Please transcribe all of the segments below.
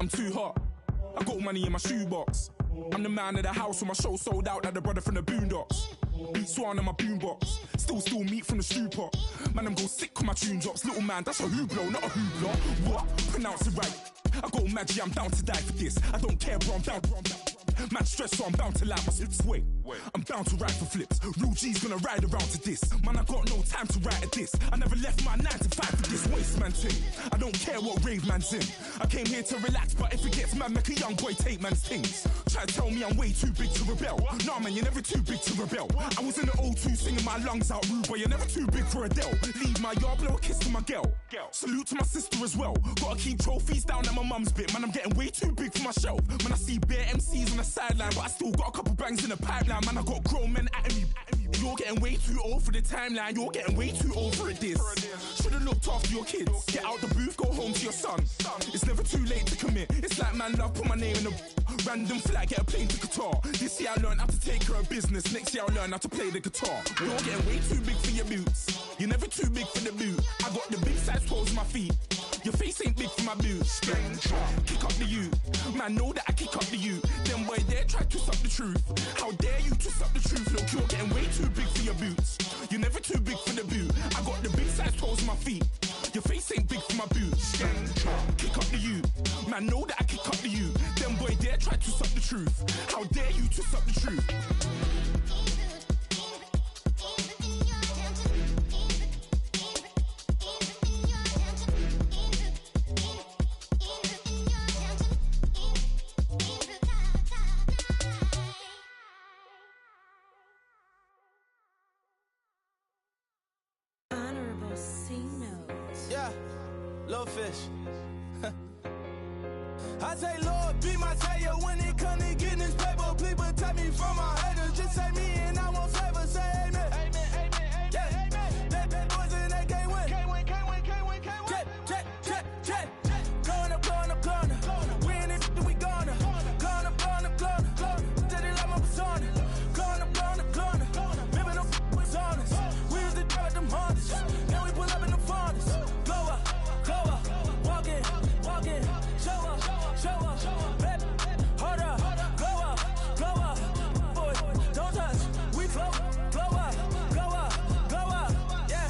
I'm too hot. I got money in my shoebox. I'm the man of the house when my show sold out like the brother from the Boondocks. Beat Swan in my boombox. Still meat from the stew pot. Man, I'm go sick when my tune drops. Little man, that's a hooplo, not a hoopla. What? Pronounce it right. I got magic, I'm bound to die for this. I don't care, bro, I'm bound. Man stressed, so I'm bound to lie my slips. Wait, I'm bound to ride for flips. Real G's gonna ride around to this. Man, I got no time to write at this. I never left my 9 to 5 for this waste man thing. I don't care what rave man's in. I came here to relax, but if it gets mad, make a young boy take man's things. Try to tell me I'm way too big to rebel. Nah, man, you're never too big to rebel. I was in the O2 singing my lungs out rude, but you're never too big for Adele. Leave my yard, blow a kiss to my girl. Salute to my sister as well. Gotta keep trophies down at my mum's bit. Man, I'm getting way too big for my shelf. Man, I see bare MCs on the sideline, but I still got a couple bangs in the pipeline. Man, I got grown men at me. You're getting way too old for the timeline. You're getting way too old for it, this. Should've looked after your kids. Get out the booth, go home to your son. It's never too late to commit. It's like man love, put my name in a random flat, get a plane to Qatar. This year I learned how to take care of business. Next year I'll learn how to play the guitar. You're getting way too big for your boots. You're never too big for the boot. I got the big size toes on my feet. Your face ain't big for my boots. Kick up the you. Man, know that I kick up the you. Them boy there try to twist up the truth. How dare you twist up the truth? Look, you're getting way too big for your boots. You're never too big for the boot. I got the big size toes on my feet. Your face ain't big for my boots. Kick up the you. Man, know that I kick up the you. Them boy there try to twist up the truth. How dare you twist up the truth? Little fish. I say, Lord, be my savior when it come to getting this paper. Please protect me from my haters. Just say me and I won't save say amen. Amen, amen, amen, yeah. Amen. That bad boys and they can't win. Can't win, can't win, can't win, can't win. Check. Going up, we in it, we gonna. Going up, Steady like my persona. Going up, Remember the was honest. We used to drive them Hondas. Now we pull up in the Fondas. Glow up. Walking, show up, baby, hold up, glow up, boy, don't touch, we float, glow up, yeah,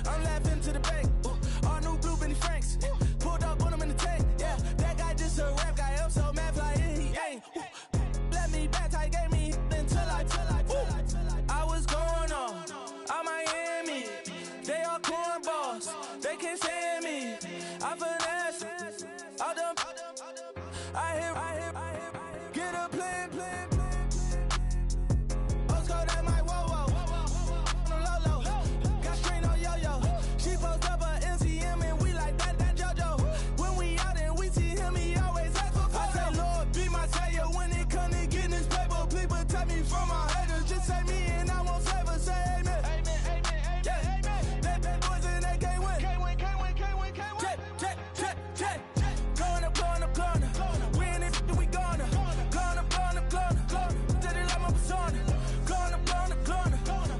I'm laughing to the bank, all new blue Benny Franks, pulled up on him in the tank, yeah, that guy just a rap guy, I'm so mad fly, he ain't, let me back, tight gave me, until I was going on Miami, they all cornballs, they can't stand me, I finesse, all them, I hear, get a plan. Oscar, that might whoa, on low, got strain on yo-yo. She post up a MCM and we like that JoJo. When we out and we see him, he always ask for photo. I say, Lord, be my savior when it come to getting this paper. Please protect me from my haters. Just say me and I won't save her, say amen. Yeah, that bad boys and they can't win. Check. Going up, we in it, we gonna. Going up, steady like my persona. Going up,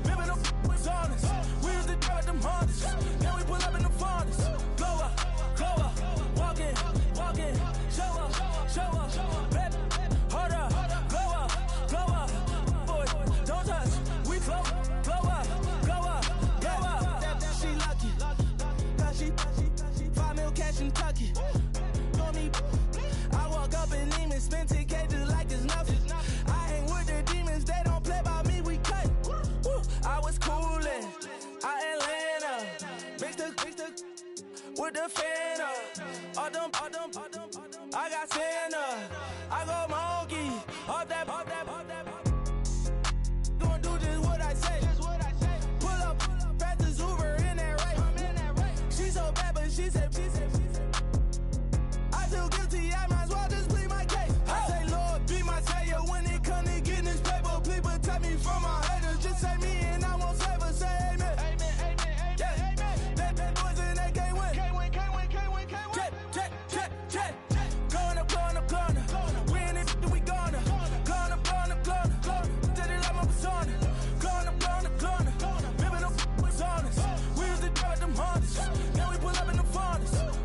remember the was honest. We used to drive them Hondas. Now we pull up in the Fondas. Glow up, walking, show up, baby, hold up, glow up, boy, don't touch, we float, glow up, she lucky, cause she 5 mil cash in Tucky. I walk up in Neiman, spend 10K just like it's nothing. I hang with the demons, they don't play by me, we cut. I was coolin', Atlanta, mixed with the Fanta. All them, I got Santa, I go monkey, all that. Gonna do just what I say. Pull up, pass the Uber in that right. She so bad, but she said. I feel guilty, I might as well just plead my case. I say, Lord, be my savior when it come to getting this paper. Please protect me from my haters. Just say me and I won't save her, say amen. Yeah, that bad boys and they can't win. Check. Going up, we in it, we gonna. Going up, steady like my persona. Going up, remember the was honest. We used to drive them Hondas. Now we pull up in the Fondas.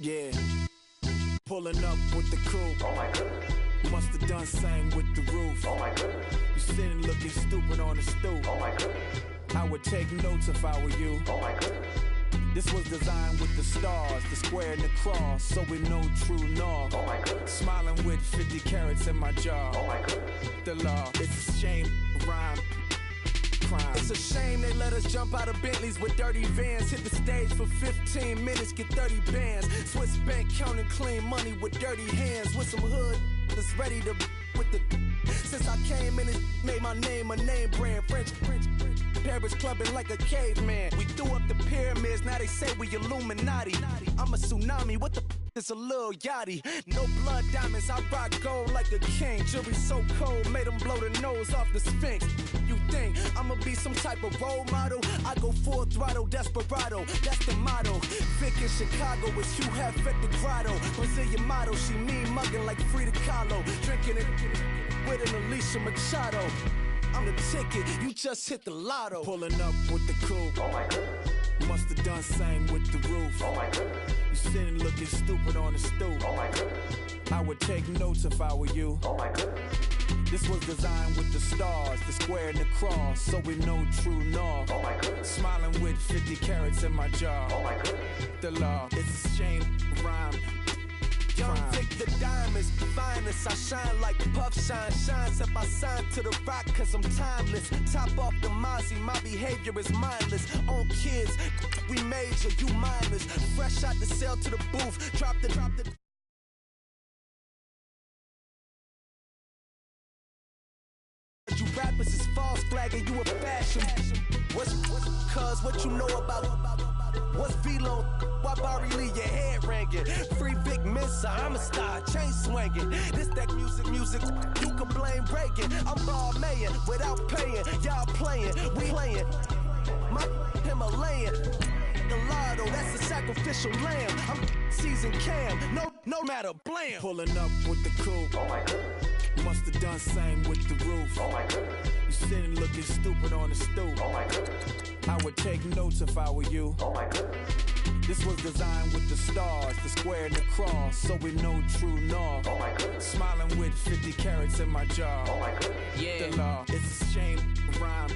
Yeah, pulling up with the coupe. Oh my goodness. Must have done same with the roof. Oh my goodness. You sitting looking stupid on the stoop. Oh my goodness. I would take notes if I were you. Oh my goodness. This was designed with the stars, the square and the cross, so we know true north. Oh my goodness. Smiling with 50 carats in my jaw. Oh my goodness. The law, it's a shame, rhyme, crime. It's a shame they let us jump out of Bentleys with dirty vans. Hit the stage for 15 minutes, get 30 bands. Swiss bank counting clean money with dirty hands. With some hood that's ready to with the. Since I came in, it made my name a name brand. French. Paris clubbing like a caveman. We threw up the pyramids, now they say we Illuminati. I'm a tsunami, what the is a little yachty. No blood diamonds, I rock gold like a king. Jury so cold, made them blow the nose off the Sphinx. You think I'ma be some type of role model? I go full throttle, desperado, that's the motto. Vic in Chicago is Hugh Hef at the grotto. Brazilian model, she mean mugging like Frida Kahlo. Drinking it with an Alicia Machado. I'm the ticket, you just hit the lotto. Pulling up with the coupe. Oh my goodness. Must have done same with the roof. Oh my goodness. You sitting looking stupid on the stoop. Oh my goodness. I would take notes if I were you. Oh my goodness. This was designed with the stars, the square and the cross, so we know true north. Oh my goodness. Smiling with 50 carats in my jaw. Oh my goodness. The law, it's a shame, rhyme. Young Vic the diamonds, finest. I shine like puff shine. Shines if I sign to the rock, cause I'm timeless. Top off the Mozzie, my behavior is mindless. On kids, we major, you mindless. Fresh out the cell to the booth, drop the. You rappers is false flagging, you a fashion. What's cuz what you know about? What's Velo? Why Barry Lee your head ringing? Free Vic Mensa, I'm a star, chain swinging. This that music, you can blame Reagan. I'm ball mayin' without paying, y'all playing, we playing. My Himalayan, the lotto, that's a sacrificial lamb. I'm season cam, no matter, blam. Pulling up with the coupe. Oh my goodness. Must have done same with the roof. Oh my goodness. You sitting looking stupid on the stoop. Oh my goodness. I would take notes if I were you. Oh my goodness. This was designed with the stars, the square and the cross, so we know true north. Oh my goodness. Smiling with 50 carats in my jaw. Oh my goodness. Yeah. The law, it's a shame, rhyme,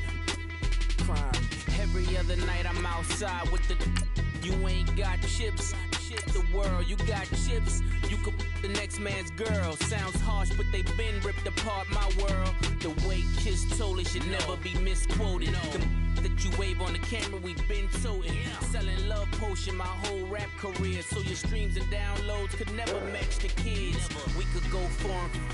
crime. Every other night I'm outside with the. You ain't got chips. The world, you got chips. You could the next man's girl. Sounds harsh, but they been ripped apart my world. The way Kiss told it should never be misquoted. The that you wave on the camera, we been toting. Selling love potion my whole rap career. So your streams and downloads could never match the kids. We could go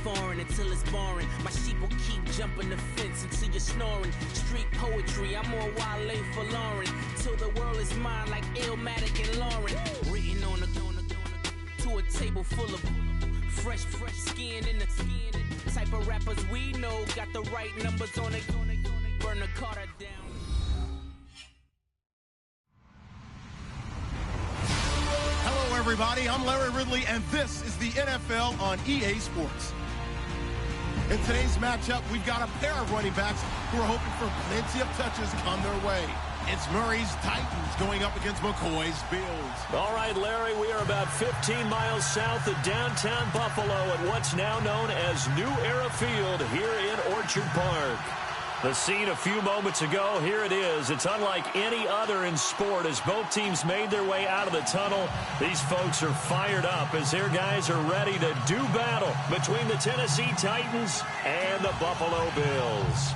foreign until it's boring. My sheep will keep jumping the fence until you're snoring. Street poetry, I'm more Wale for Lauren. Till the world is mine like Illmatic and Lauren. Written on to a table full of fresh skin in the type of rappers we know. Got the right numbers on it. Burn the Carter down. Hello, everybody. I'm Larry Ridley, and this is the NFL on EA Sports. In today's matchup, we've got a pair of running backs who are hoping for plenty of touches come their way. It's Murray's Titans going up against McCoy's Bills. All right, Larry, we are about 15 miles south of downtown Buffalo at what's now known as New Era Field here in Orchard Park. The scene a few moments ago, here it is. It's unlike any other in sport as both teams made their way out of the tunnel. These folks are fired up as their guys are ready to do battle between the Tennessee Titans and the Buffalo Bills.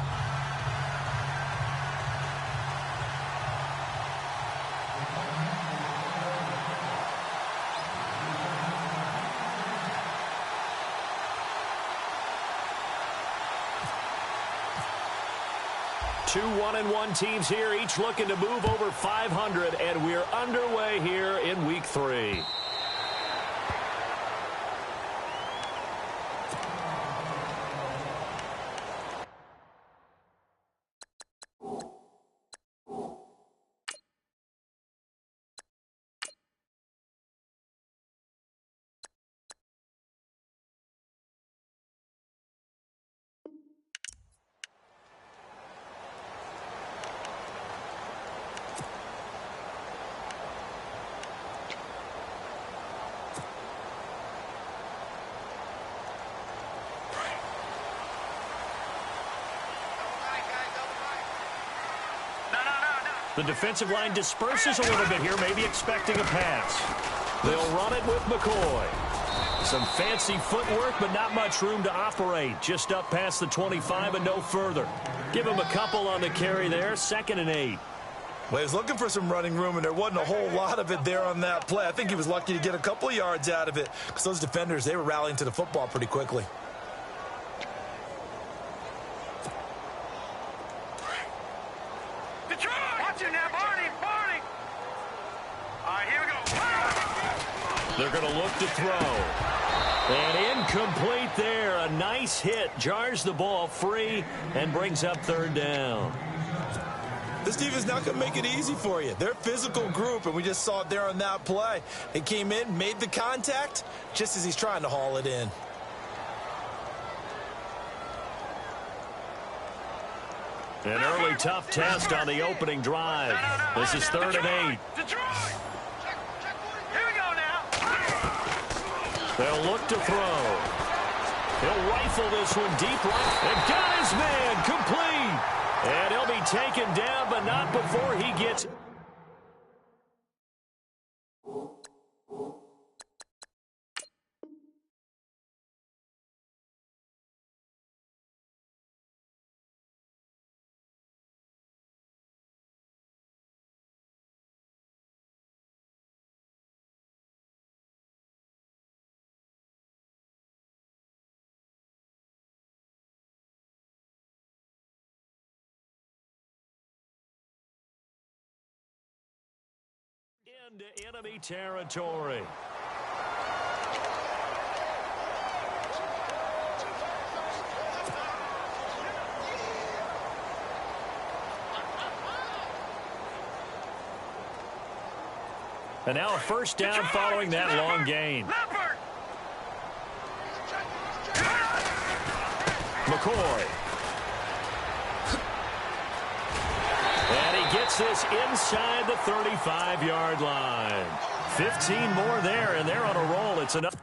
Two 1-1 teams here, each looking to move over 500, and we're underway here in Week 3. The defensive line disperses a little bit here, maybe expecting a pass. They'll run it with McCoy. Some fancy footwork, but not much room to operate. Just up past the 25 and no further. Give him a couple on the carry there, 2nd and 8. Well, he was looking for some running room, and there wasn't a whole lot of it there on that play. I think he was lucky to get a couple of yards out of it because those defenders, they were rallying to the football pretty quickly. They're going to look to throw. And incomplete there. A nice hit. Jars the ball free and brings up 3rd down. This defense not going to make it easy for you. They're a physical group, and we just saw it there on that play. He came in, made the contact, just as he's trying to haul it in. An early tough test on the opening drive. This is 3rd and 8. They'll look to throw. He'll rifle this one deep right. And got his man complete. And he'll be taken down, but not before he gets... into enemy territory. And now a 1st down following that long gain. McCoy. And he gets this inside the 35-yard line. 15 more there, and they're on a roll. It's enough.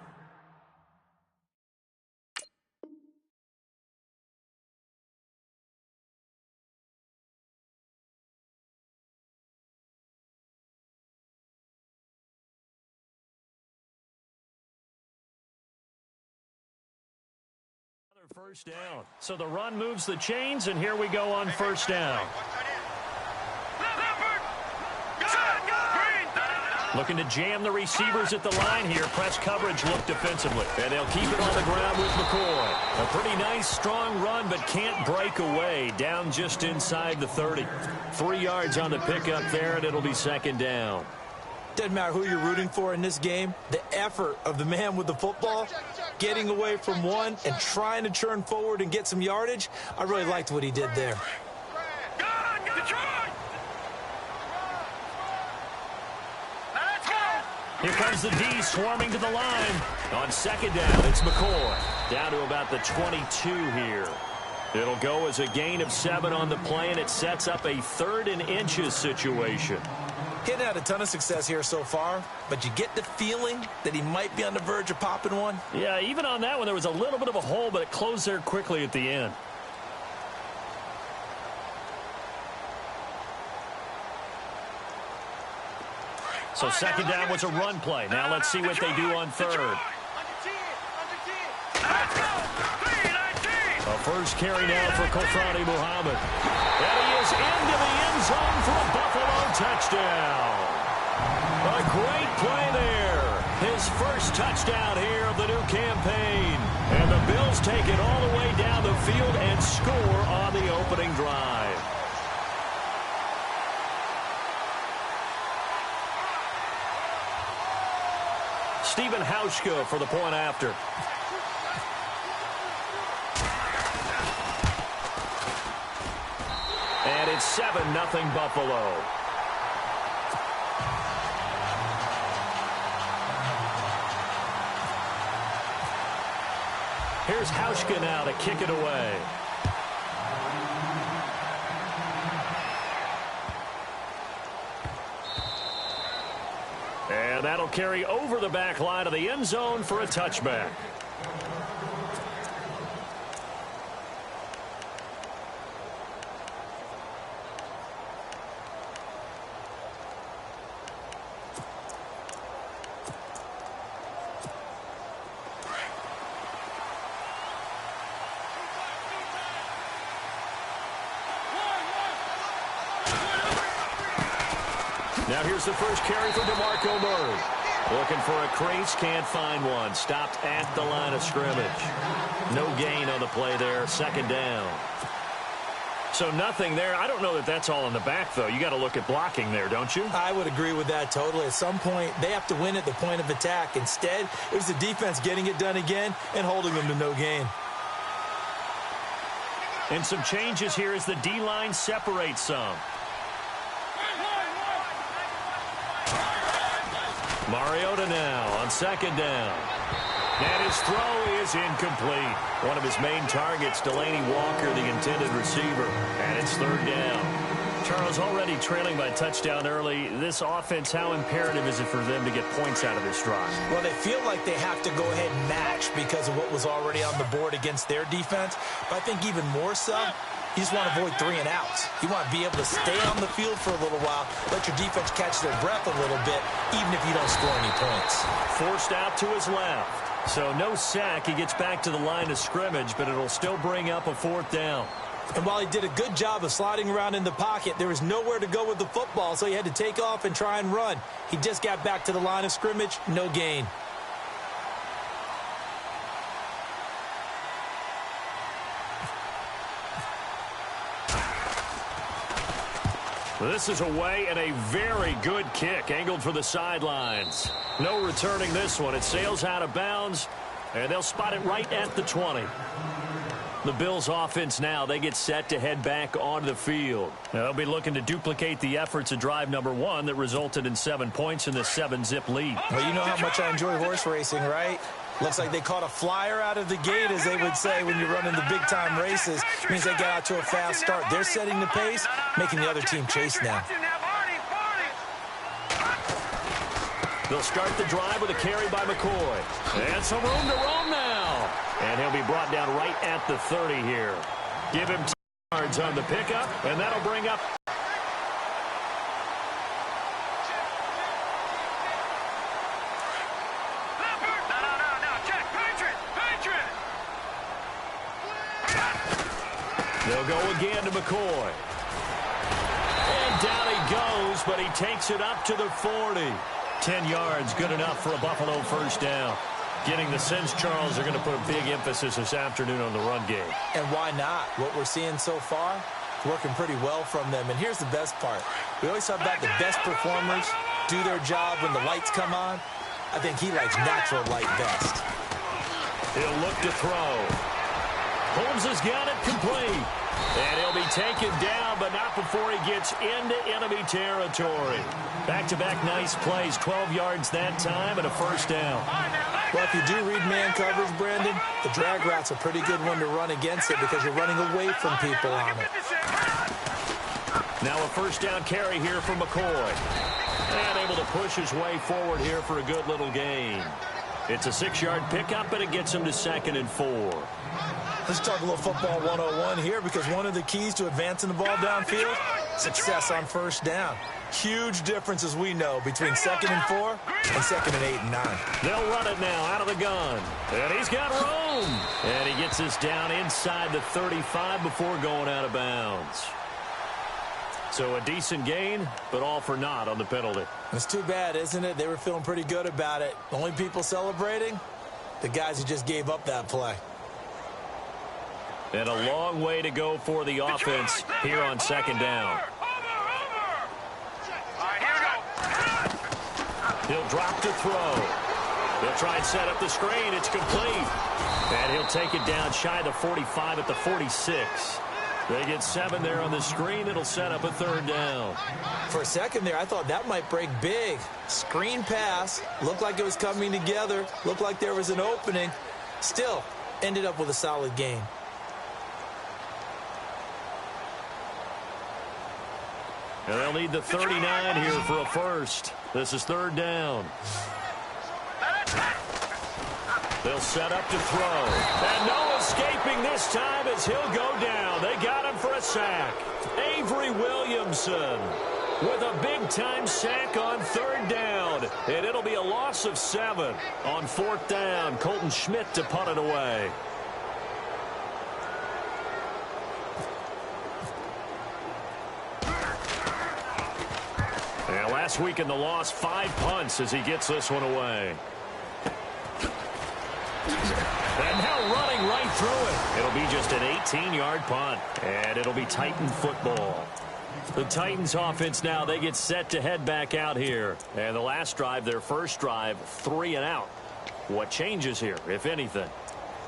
Another 1st down. So the run moves the chains, and here we go on 1st down. Looking to jam the receivers at the line here. Press coverage look defensively. And they'll keep it on the ground with McCoy. A pretty nice, strong run, but can't break away. Down just inside the 30. 3 yards on the pickup there, and it'll be 2nd down. Doesn't matter who you're rooting for in this game. The effort of the man with the football, getting away from one and trying to churn forward and get some yardage, I really liked what he did there. Here comes the D swarming to the line. On 2nd down, it's McCoy. Down to about the 22 here. It'll go as a gain of 7 on the play, and it sets up a 3rd and inches situation. He hadn't had a ton of success here so far, but you get the feeling that he might be on the verge of popping one. Yeah, even on that one, there was a little bit of a hole, but it closed there quickly at the end. So 2nd down was a run play. Now let's see what they do on 3rd. A 1st carry now for Kofrani Muhammad. And he is into the end zone for a Buffalo touchdown. A great play there. His 1st touchdown here of the new campaign. And the Bills take it all the way down the field and score on the opening drive. Stephen Hauschka for the point after. And it's 7-0 Buffalo. Here's Hauschka now to kick it away. And that'll carry over the back line of the end zone for a touchback. Now here's the first carry for DeMarco Murray. Looking for a crease, can't find one. Stopped at the line of scrimmage. No gain on the play there, second down. So nothing there. I don't know that that's all in the back, though. You got to look at blocking there, don't you? I would agree with that totally. At some point, they have to win at the point of attack. Instead, it was the defense getting it done again and holding them to no gain. And some changes here as the D-line separates some. Mariota now on second down. And his throw is incomplete. One of his main targets, Delaney Walker, the intended receiver. And it's third down. Charles, already trailing by touchdown early. This offense, how imperative is it for them to get points out of this drive? Well, they feel like they have to go ahead and match because of what was already on the board against their defense. But I think even more so, you just want to avoid 3 and outs. You want to be able to stay on the field for a little while, let your defense catch their breath a little bit, even if you don't score any points. Forced out to his left. So no sack. He gets back to the line of scrimmage, but it'll still bring up a fourth down. And while he did a good job of sliding around in the pocket, there was nowhere to go with the football, so he had to take off and try and run. He just got back to the line of scrimmage, no gain. This is away and a very good kick, angled for the sidelines. No returning this one. It sails out of bounds, and they'll spot it right at the 20. The Bills offense now, they get set to head back onto the field. Now, they'll be looking to duplicate the efforts of drive number 1 that resulted in 7 points in the 7-zip lead. Well, you know how much I enjoy horse racing, right? Looks like they caught a flyer out of the gate, as they would say when you're running the big-time races. It means they got out to a fast start. They're setting the pace, making the other team chase now. They'll start the drive with a carry by McCoy. And some room to roam now. And he'll be brought down right at the 30 here. Give him 2 yards on the pickup, and that'll bring up... They'll go again to McCoy. And down he goes, but he takes it up to the 40. 10 yards, good enough for a Buffalo first down. Getting the sense, Charles, are going to put a big emphasis this afternoon on the run game. And why not? What we're seeing so far, working pretty well from them. And here's the best part. We always talk about the best performers do their job when the lights come on. I think he likes natural light best. He'll look to throw. Holmes has got it complete. And he'll be taken down, but not before he gets into enemy territory. Back-to-back nice plays, 12 yards that time, and a first down. Well, if you do read man coverage, Brandon, the drag route's a pretty good one to run against it because you're running away from people on it. Now a first down carry here for McCoy. And able to push his way forward here for a good little gain. It's a 6-yard pickup, and it gets him to 2nd and 4. Let's talk a little football 101 here, because one of the keys to advancing the ball downfield, success on first down. Huge difference, as we know, between 2nd and 4 and 2nd and 8 and 9. They'll run it now out of the gun. And he's got room. And he gets us down inside the 35 before going out of bounds. So a decent gain, but all for naught on the penalty. It's too bad, isn't it? They were feeling pretty good about it. The only people celebrating, the guys who just gave up that play. And a long way to go for the offense here on 2nd down. He'll drop to throw. He'll try and set up the screen. It's complete. And he'll take it down shy of the 45 at the 46. They get 7 there on the screen. It'll set up a 3rd down. For a second there, I thought that might break big. Screen pass. Looked like it was coming together. Looked like there was an opening. Still, ended up with a solid gain. And they'll need the 39 here for a first. This is 3rd down. They'll set up to throw. And no escaping this time as he'll go down. They got him for a sack. Avery Williamson with a big-time sack on 3rd down. And it'll be a loss of 7 on 4th down. Colton Schmidt to punt it away. Last week in the loss, 5 punts as he gets this one away. And now running right through it. It'll be just an 18-yard punt. And it'll be Titan football. The Titans offense now, they get set to head back out here. And the last drive, their first drive, 3 and out. What changes here, if anything?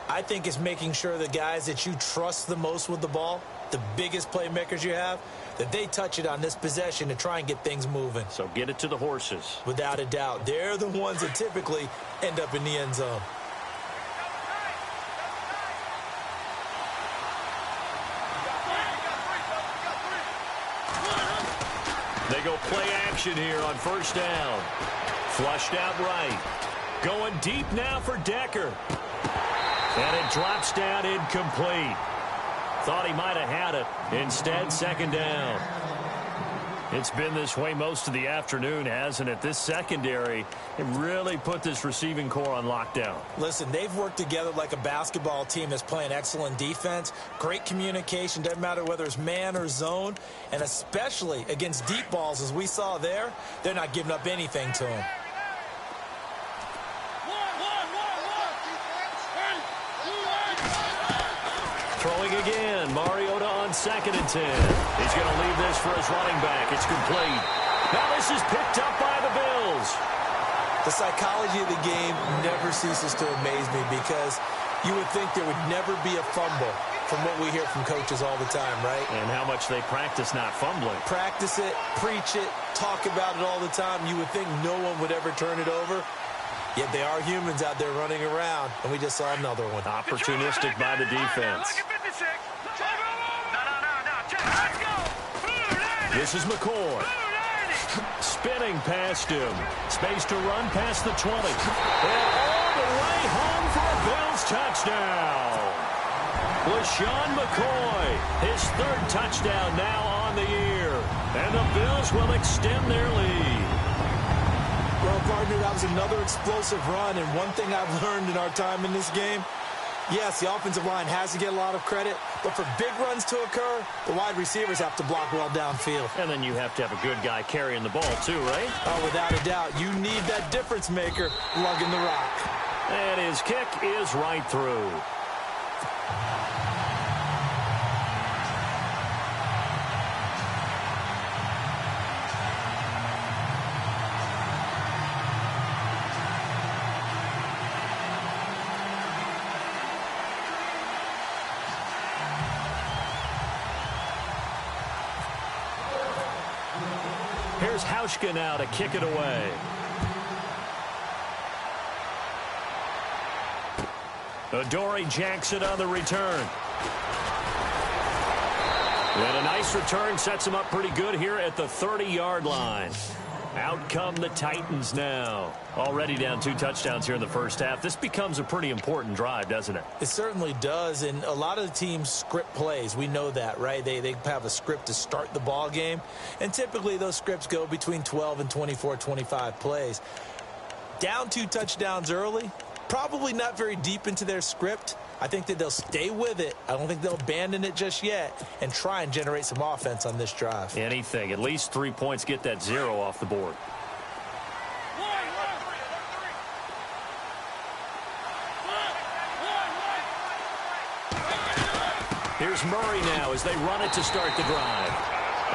I think it's making sure the guys that you trust the most with the ball, the biggest playmakers you have, that they touch it on this possession to try and get things moving. So get it to the horses. Without a doubt. They're the ones that typically end up in the end zone. They go play action here on first down. Flushed out right. Going deep now for Decker. And it drops down incomplete. Thought he might have had it. Instead, second down. It's been this way most of the afternoon, hasn't it? This secondary, it really put this receiving core on lockdown. Listen, they've worked together like a basketball team that's playing excellent defense. Great communication, doesn't matter whether it's man or zone. And especially against deep balls, as we saw there, they're not giving up anything to them. Throwing again, Mariota on 2nd and 10. He's going to leave this for his running back. It's complete. Now this is picked up by the Bills. The psychology of the game never ceases to amaze me because you would think there would never be a fumble from what we hear from coaches all the time, right? And how much they practice not fumbling. Practice it, preach it, talk about it all the time. You would think no one would ever turn it over. Yet they are humans out there running around, and we just saw another one. Opportunistic by the defense. This is McCoy. Spinning past him. Space to run past the 20. And all the way home for a Bills touchdown. LaShawn McCoy, his 3rd touchdown now on the year. And the Bills will extend their lead. Well, partner, that was another explosive run, and one thing I've learned in our time in this game, yes, the offensive line has to get a lot of credit, but for big runs to occur, the wide receivers have to block well downfield. And then you have to have a good guy carrying the ball too, right? Oh, without a doubt. You need that difference maker lugging the rock. And his kick is right through. Here's Hauschka now to kick it away. Adoree Jackson on the return. And a nice return sets him up pretty good here at the 30-yard line. Out come the Titans now. Already down 2 touchdowns here in the first half. This becomes a pretty important drive, doesn't it? It certainly does, and a lot of the teams script plays. We know that, right? They have a script to start the ball game, and typically those scripts go between 12 and 24, 25 plays. Down 2 touchdowns early, probably not very deep into their script. I think that they'll stay with it. I don't think they'll abandon it just yet and try and generate some offense on this drive. Anything. At least 3 points, get that 0 off the board. Here's Murray now as they run it to start the drive.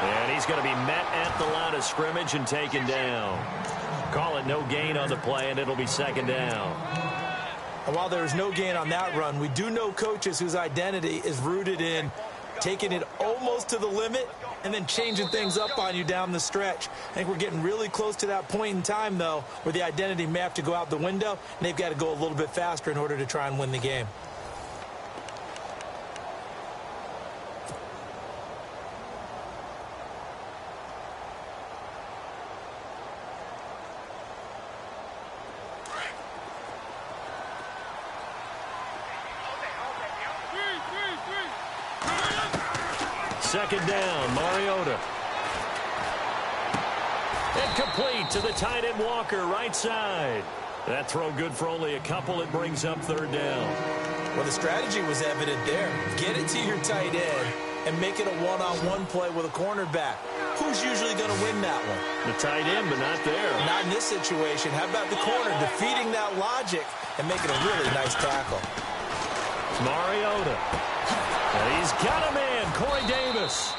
And he's going to be met at the line of scrimmage and taken down. Call it no gain on the play, and it'll be 2nd down. And while there is no gain on that run, we do know coaches whose identity is rooted in taking it almost to the limit and then changing things up on you down the stretch. I think we're getting really close to that point in time, though, where the identity may have to go out the window, and they've got to go a little bit faster in order to try and win the game. Second down, Mariota. And complete to the tight end Walker, right side. That throw good for only a couple. It brings up 3rd down. Well, the strategy was evident there. Get it to your tight end and make it a one-on-one play with a cornerback. Who's usually going to win that one? The tight end, but not there. Not in this situation. How about the corner defeating that logic and making a really nice tackle? Mariota. And he's got a man, Corey Davis.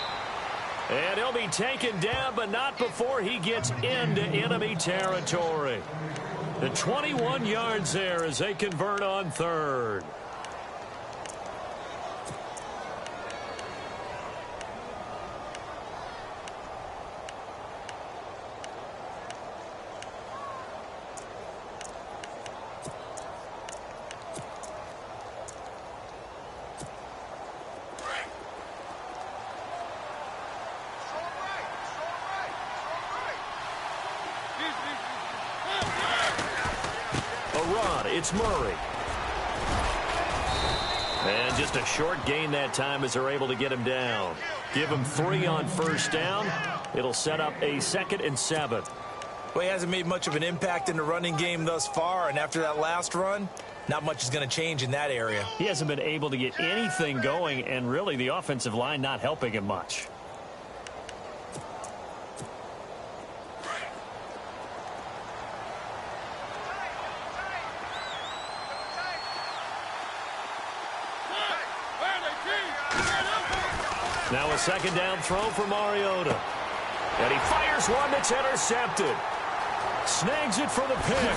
And he'll be taken down, but not before he gets into enemy territory. The 21 yards there as they convert on third. It's Murray. And just a short gain that time as they're able to get him down. Give him 3 on first down. It'll set up a 2nd and 7. Well, he hasn't made much of an impact in the running game thus far, and after that last run, not much is going to change in that area. He hasn't been able to get anything going, and really the offensive line not helping him much. Now a 2nd down throw for Mariota. And he fires one that's intercepted. Snags it for the pick.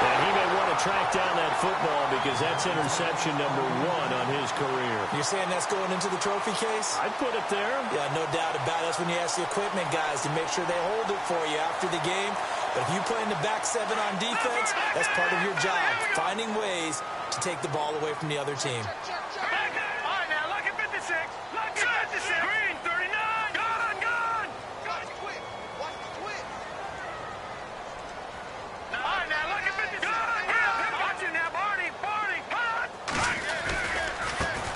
And he may want to track down that football because that's interception number 1 on his career. You're saying that's going into the trophy case? I'd put it there. Yeah, no doubt about it. That's when you ask the equipment guys to make sure they hold it for you after the game. But if you play in the back 7 on defense, that's part of your job, finding ways to take the ball away from the other team.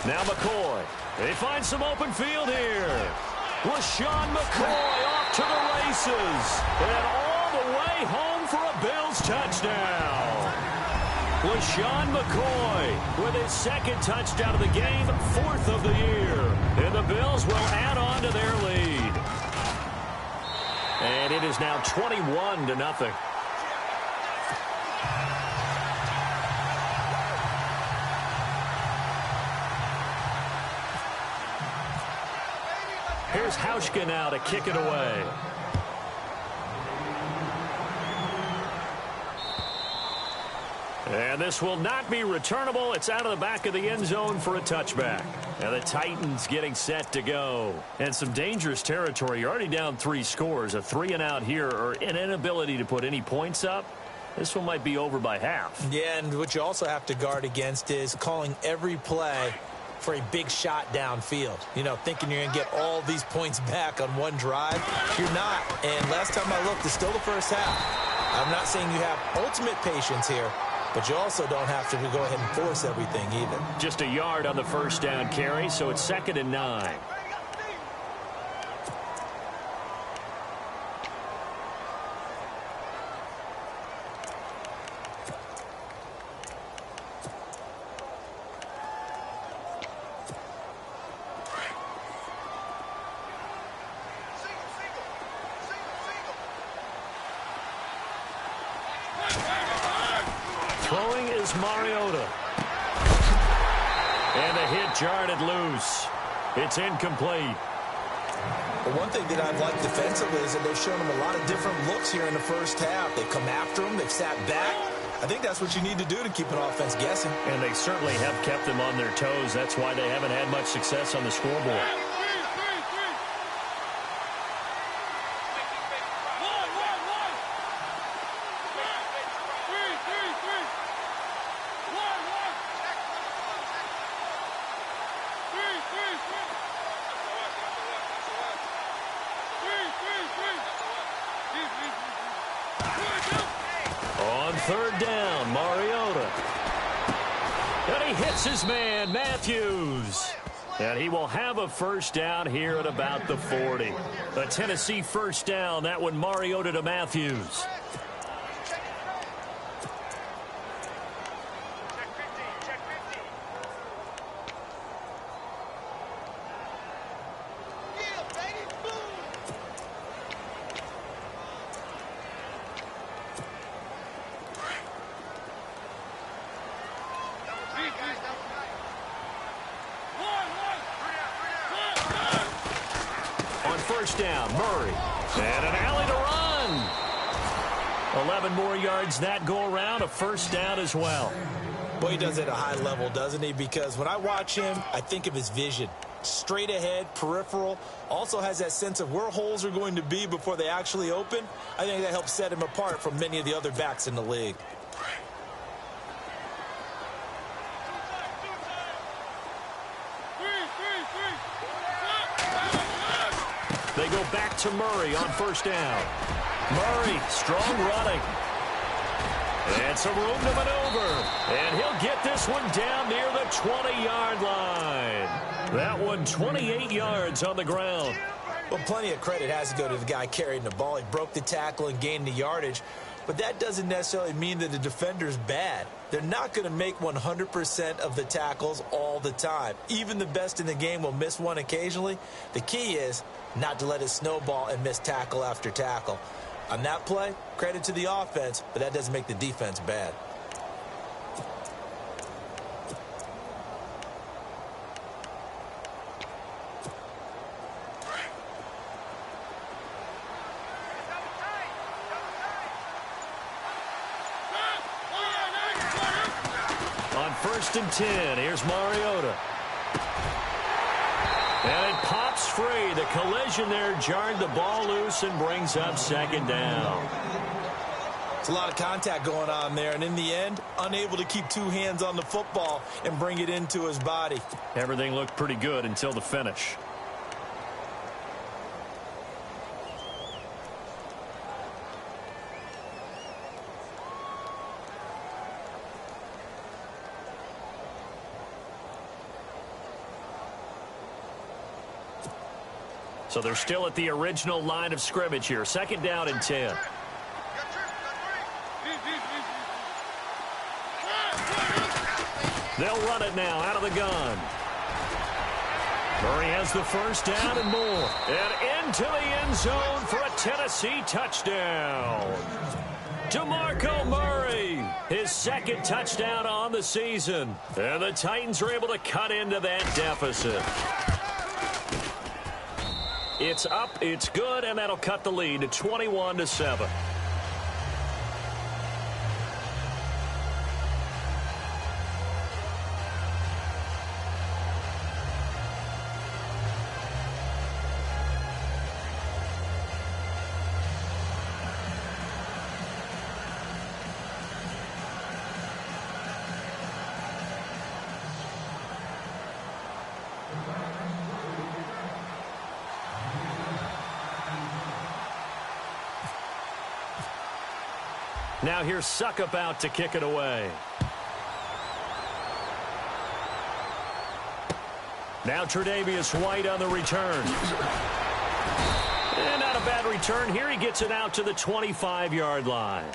Now McCoy. They find some open field here. LaShawn McCoy off to the races. And all the way home for a Bills touchdown. LaShawn McCoy with his 2nd touchdown of the game, 4th of the year. And the Bills will add on to their lead. And it is now 21-0. Here's Hauschka now to kick it away. And this will not be returnable. It's out of the back of the end zone for a touchback. Now the Titans getting set to go. And some dangerous territory. You're already down 3 scores. A 3-and-out here or an inability to put any points up. This one might be over by half. Yeah, and what you also have to guard against is calling every play for a big shot downfield. You know, thinking you're going to get all these points back on one drive. You're not. And last time I looked, it's still the first half. I'm not saying you have ultimate patience here, but you also don't have to go ahead and force everything either. Just a yard on the first down carry, so it's 2nd and 9. Throwing is Mariota. And the hit jarred it loose. It's incomplete. But one thing that I've liked defensively is that they've shown him a lot of different looks here in the first half. They've come after him. They've sat back. I think that's what you need to do to keep an offense guessing. And they certainly have kept them on their toes. That's why they haven't had much success on the scoreboard. On 3rd down, Mariota. And he hits his man, Matthews. And he will have a first down here at about the 40. A Tennessee first down, that one Mariota to Matthews. first down. Murray. And an alley to run. 11 more yards that go around. A first down as well. Boy, he does it at a high level, doesn't he? Because when I watch him, I think of his vision. Straight ahead, peripheral. Also has that sense of where holes are going to be before they actually open. I think that helps set him apart from many of the other backs in the league. They go back to Murray on first down. Murray, strong running. And some room to maneuver. And he'll get this one down near the 20-yard line. That one 28 yards on the ground. Well, plenty of credit has to go to the guy carrying the ball. He broke the tackle and gained the yardage. But that doesn't necessarily mean that the defender's bad. They're not going to make 100% of the tackles all the time. Even the best in the game will miss one occasionally. The key is not to let it snowball and miss tackle after tackle. On that play, credit to the offense, but that doesn't make the defense bad. On 1st and 10, here's Mariota. And it pops free. The collision there jarred the ball loose and brings up second down. It's a lot of contact going on there, and in the end, unable to keep two hands on the football and bring it into his body. Everything looked pretty good until the finish. So they're still at the original line of scrimmage here. 2nd down and 10. They'll run it now out of the gun. Murray has the first down and more. And into the end zone for a Tennessee touchdown. DeMarco Murray, his 2nd touchdown on the season. And the Titans are able to cut into that deficit. It's up, it's good, and that'll cut the lead to 21-7. Now here's Suckup out to kick it away. Now Tre'Davious White on the return. And not a bad return here. He gets it out to the 25-yard line.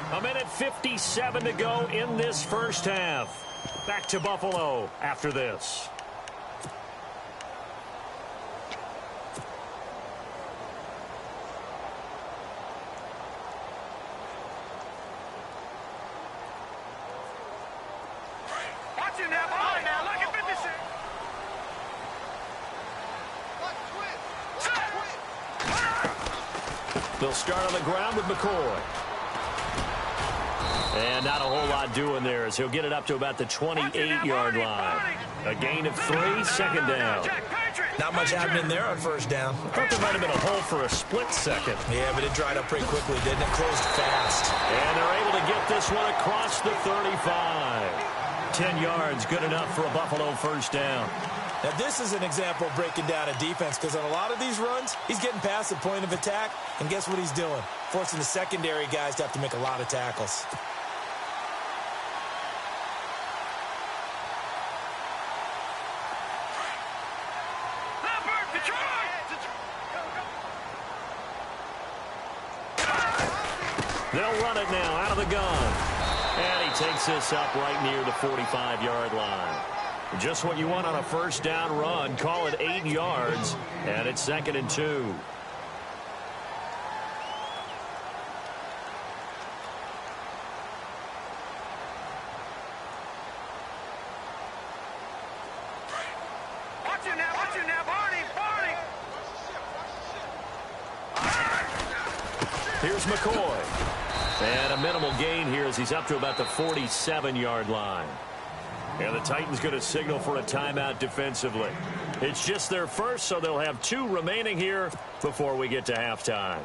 1:57 to go in this first half. Back to Buffalo after this. They'll start on the ground with McCoy. And not a whole lot doing there as he'll get it up to about the 28-yard line. A gain of 3, 2nd down. Not much happening there on first down. I thought there might have been a hole for a split second. Yeah, but it dried up pretty quickly, didn't it? Closed fast. And they're able to get this one across the 35. 10 yards, good enough for a Buffalo first down. Now, this is an example of breaking down a defense because on a lot of these runs, he's getting past the point of attack, and guess what he's doing? Forcing the secondary guys to have to make a lot of tackles. They'll run it now out of the gun. And he takes this up right near the 45-yard line. Just what you want on a first down run. Call it 8 yards, and it's 2nd and 2. Here's McCoy. And a minimal gain here as he's up to about the 47-yard line. And the Titans going to signal for a timeout defensively. It's just their first, so they'll have 2 remaining here before we get to halftime.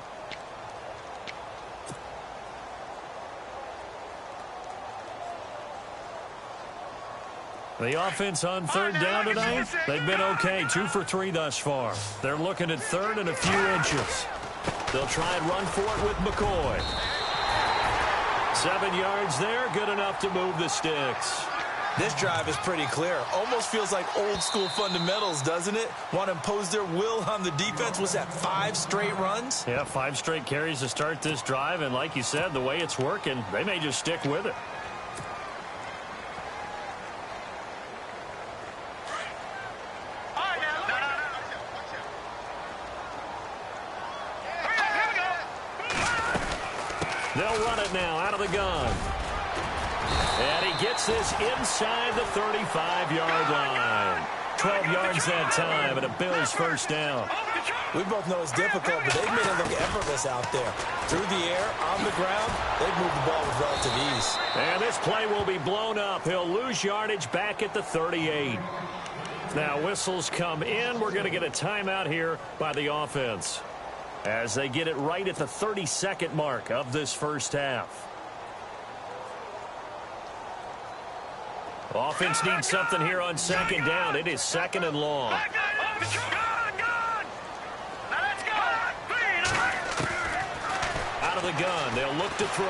The offense on third down tonight, they've been okay. 2 for 3 thus far. They're looking at third and a few inches. They'll try and run for it with McCoy. 7 yards there, good enough to move the sticks. This drive is pretty clear. Almost feels like old school fundamentals, doesn't it? Want to impose their will on the defense. Was that 5 straight runs? Yeah, 5 straight carries to start this drive. And like you said, the way it's working, they may just stick with it. They'll run it now out of the gun. And he gets this inside the 35-yard line. 12 yards that time, and a Bills first down. We both know it's difficult, but they've made it look effortless out there. Through the air, on the ground, they've moved the ball with relative ease. And this play will be blown up. He'll lose yardage back at the 38. Now whistles come in. We're going to get a timeout here by the offense as they get it right at the 32nd mark of this first half. Offense needs something here on second down. It is second and long. Out of the gun, they'll look to throw.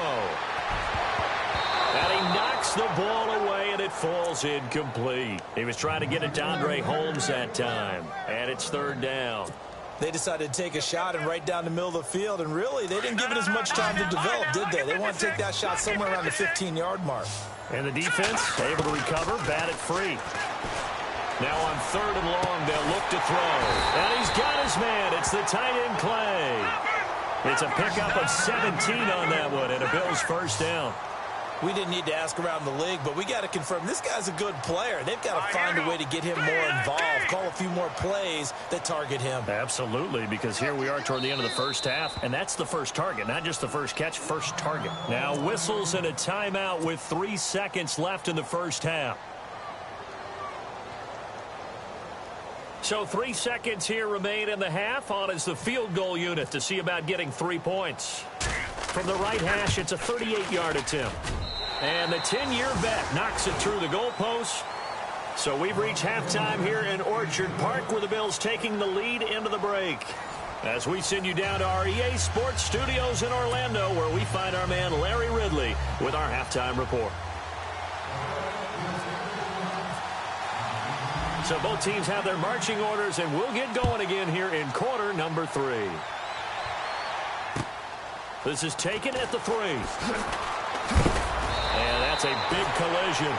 And he knocks the ball away, and it falls incomplete. He was trying to get it to Andre Holmes that time, and it's third down. They decided to take a shot and right down the middle of the field, and really, they didn't give it as much time to develop, did they? They want to take that shot somewhere around the 15-yard mark. And the defense able to recover, bat it free. Now on third and long, they'll look to throw. And he's got his man. It's the tight end, Clay. It's a pickup of 17 on that one, and a Bills first down. We didn't need to ask around the league, but we got to confirm this guy's a good player. They've got to find a way to get him more involved, call a few more plays that target him. Absolutely, because here we are toward the end of the first half, and that's the first target, not just the first catch, first target. Now whistles and a timeout with 3 seconds left in the first half. So 3 seconds here remain in the half. On is the field goal unit to see about getting 3 points. From the right hash, it's a 38-yard attempt. And the 10-year vet knocks it through the goalpost. So we've reached halftime here in Orchard Park, where the Bills taking the lead into the break. As we send you down to our EA Sports Studios in Orlando, where we find our man Larry Ridley with our halftime report. So both teams have their marching orders, and we'll get going again here in quarter number 3. This is taken at the 3. And that's a big collision.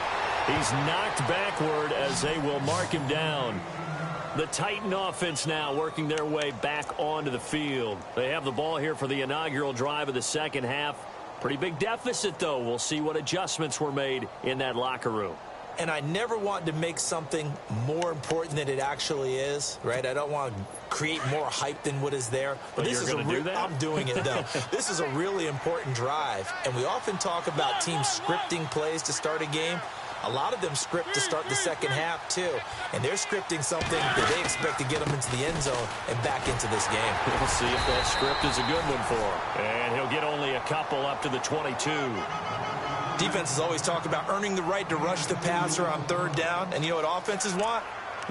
He's knocked backward as they will mark him down. The Titan offense now working their way back onto the field. They have the ball here for the inaugural drive of the second half. Pretty big deficit, though. We'll see what adjustments were made in that locker room. And I never want to make something more important than it actually is, right? I don't want to create more hype than what is there. But this is do that? I'm doing it, though. This is a really important drive. And we often talk about teams scripting plays to start a game. A lot of them script to start the second half, too. And they're scripting something that they expect to get them into the end zone and back into this game. We'll see if that script is a good one for him. And he'll get only a couple up to the 22. Defenses always talk about earning the right to rush the passer on third down. And you know what offenses want?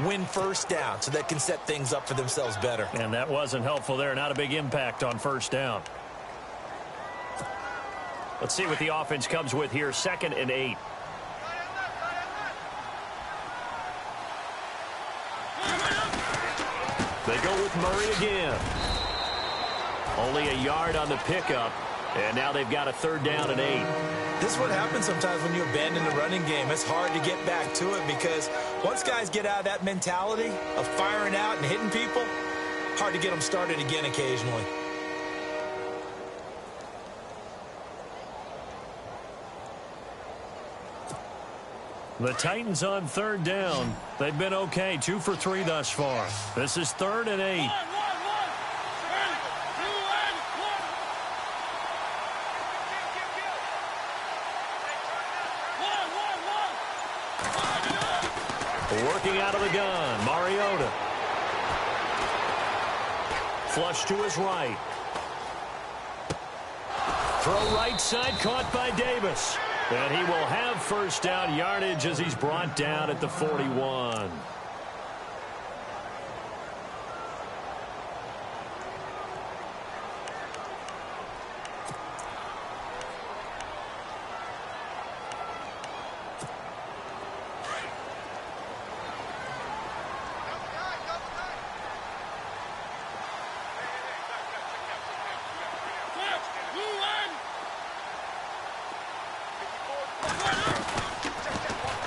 Win first down so they can set things up for themselves better. And that wasn't helpful there. Not a big impact on first down. Let's see what the offense comes with here. 2nd and 8. They go with Murray again. Only a yard on the pickup. And now they've got a 3rd down and 8. This is what happens sometimes when you abandon the running game. It's hard to get back to it because once guys get out of that mentality of firing out and hitting people, hard to get them started again occasionally. The Titans on 3rd down. They've been okay. 2 for 3 thus far. This is 3rd and 8. Working out of the gun, Mariota. Flush to his right. Throw right side, caught by Davis. And he will have first down yardage as he's brought down at the 41.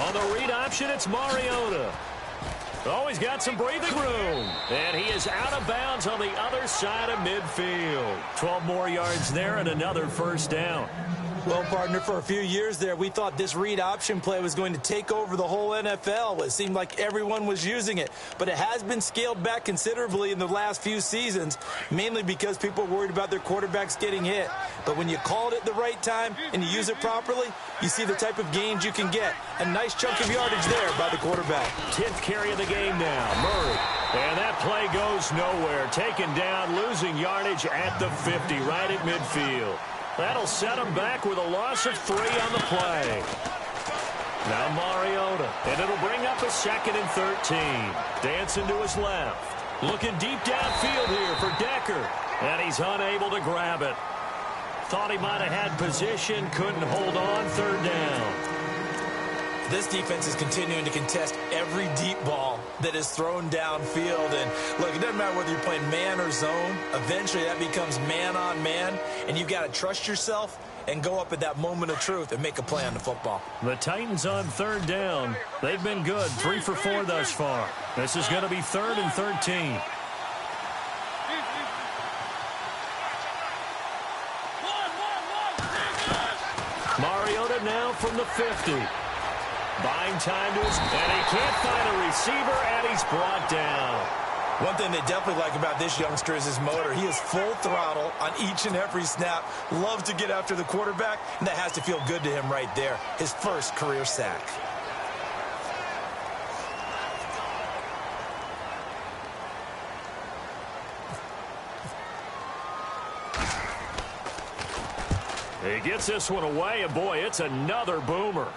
On the read option, it's Mariota. Oh, he's got some breathing room. And he is out of bounds on the other side of midfield. 12 more yards there and another first down. Well, partner, for a few years there, we thought this read option play was going to take over the whole NFL. It seemed like everyone was using it. But it has been scaled back considerably in the last few seasons, mainly because people are worried about their quarterbacks getting hit. But when you call it at the right time and you use it properly, you see the type of gains you can get. A nice chunk of yardage there by the quarterback. 10th carry of the game now, Murray. And that play goes nowhere. Taken down, losing yardage at the 50, right at midfield. That'll set him back with a loss of 3 on the play. Now Mariota, and it'll bring up a 2nd and 13. Dancing to his left. Looking deep downfield here for Decker. And he's unable to grab it. Thought he might have had position, couldn't hold on, 3rd down. This defense is continuing to contest every deep ball that is thrown downfield. And look, it doesn't matter whether you're playing man or zone. Eventually that becomes man on man. And you've got to trust yourself and go up at that moment of truth and make a play on the football. The Titans on 3rd down. They've been good, 3 for 4 thus far. This is going to be 3rd and 13. Mariota now from the 50. Buying time to his, and he can't find a receiver, and he's brought down. One thing they definitely like about this youngster is his motor. He is full throttle on each and every snap. Loves to get after the quarterback, and that has to feel good to him right there. His first career sack. He gets this one away, and boy, it's another boomer.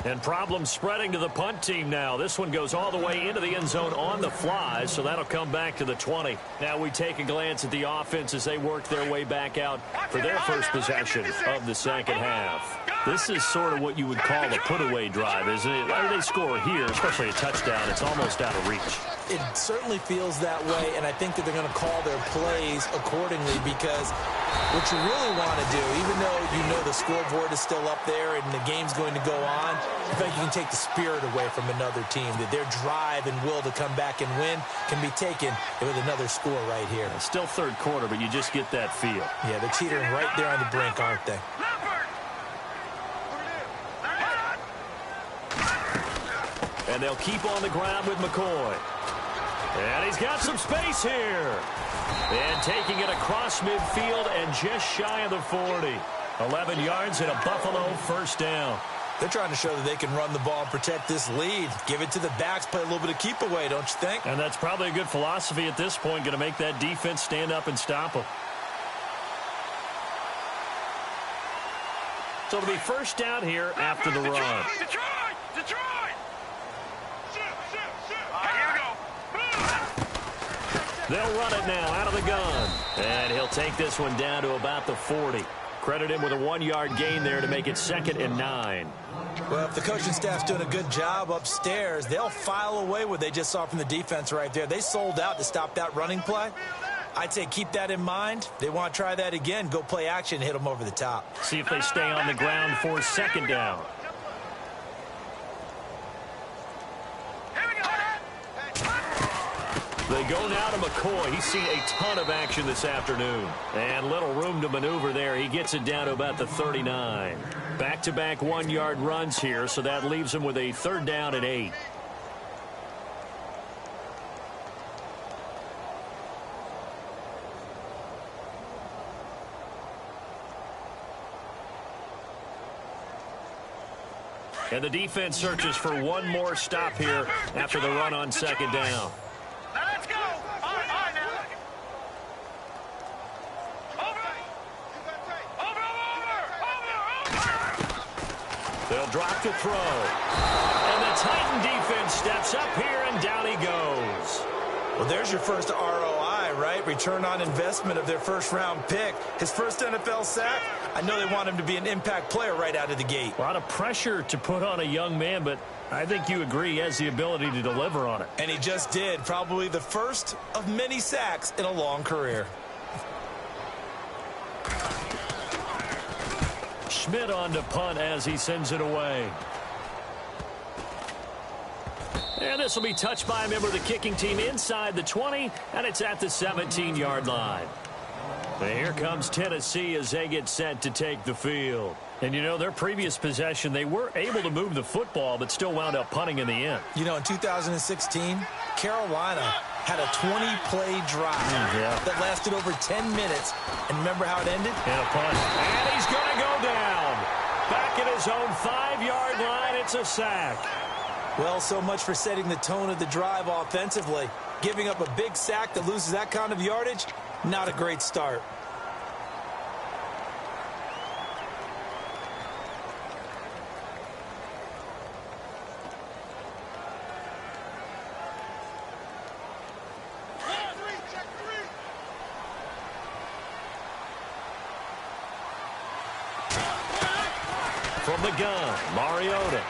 And problems spreading to the punt team now. This one goes all the way into the end zone on the fly, so that'll come back to the 20. Now we take a glance at the offense as they work their way back out for their first possession of the second half. This is sort of what you would call a put-away drive, isn't it? They score here, especially a touchdown. It's almost out of reach. It certainly feels that way, and I think that they're going to call their plays accordingly, because what you really want to do, even though you know the scoreboard is still up there and the game's going to go on, I think you can take the spirit away from another team, that their drive and will to come back and win can be taken with another score right here. It's still 3rd quarter, but you just get that feel. Yeah, they're teetering right there on the brink, aren't they? And they'll keep on the ground with McCoy. And he's got some space here. And taking it across midfield and just shy of the 40. 11 yards and a Buffalo first down. They're trying to show that they can run the ball and protect this lead. Give it to the backs, play a little bit of keep away, don't you think? And that's probably a good philosophy at this point, going to make that defense stand up and stop them. So it'll be first down here after the run. Detroit! They'll run it now out of the gun. And he'll take this one down to about the 40. Credit him with a 1-yard gain there to make it 2nd and 9. Well, if the coaching staff's doing a good job upstairs, they'll file away what they just saw from the defense right there. They sold out to stop that running play. I'd say keep that in mind. They want to try that again. Go play action, hit them over the top. See if they stay on the ground for 2nd down. They go now to McCoy. He's seen a ton of action this afternoon. And little room to maneuver there. He gets it down to about the 39. Back-to-back 1-yard runs here, so that leaves him with a 3rd down and 8. And the defense searches for one more stop here after the run on second down. Now let's go. All right, now. Over. They'll drop to throw. And the Titan defense steps up here, and down he goes. Well, there's your first ROI, right? Return on investment of their first-round pick. His first NFL sack. I know they want him to be an impact player right out of the gate. A lot of pressure to put on a young man, but I think you agree he has the ability to deliver on it. And he just did. Probably the first of many sacks in a long career. Schmidt on to punt as he sends it away. And this will be touched by a member of the kicking team inside the 20, and it's at the 17-yard line. And here comes Tennessee as they get set to take the field. And, you know, their previous possession, they were able to move the football, but still wound up punting in the end. You know, in 2016, Carolina had a 20-play drive that lasted over 10 minutes. And remember how it ended? And a punt. And he's going to go down. Back at his own 5-yard line, it's a sack. Well, so much for setting the tone of the drive offensively. Giving up a big sack that loses that kind of yardage, not a great start. From the gun, Mariota.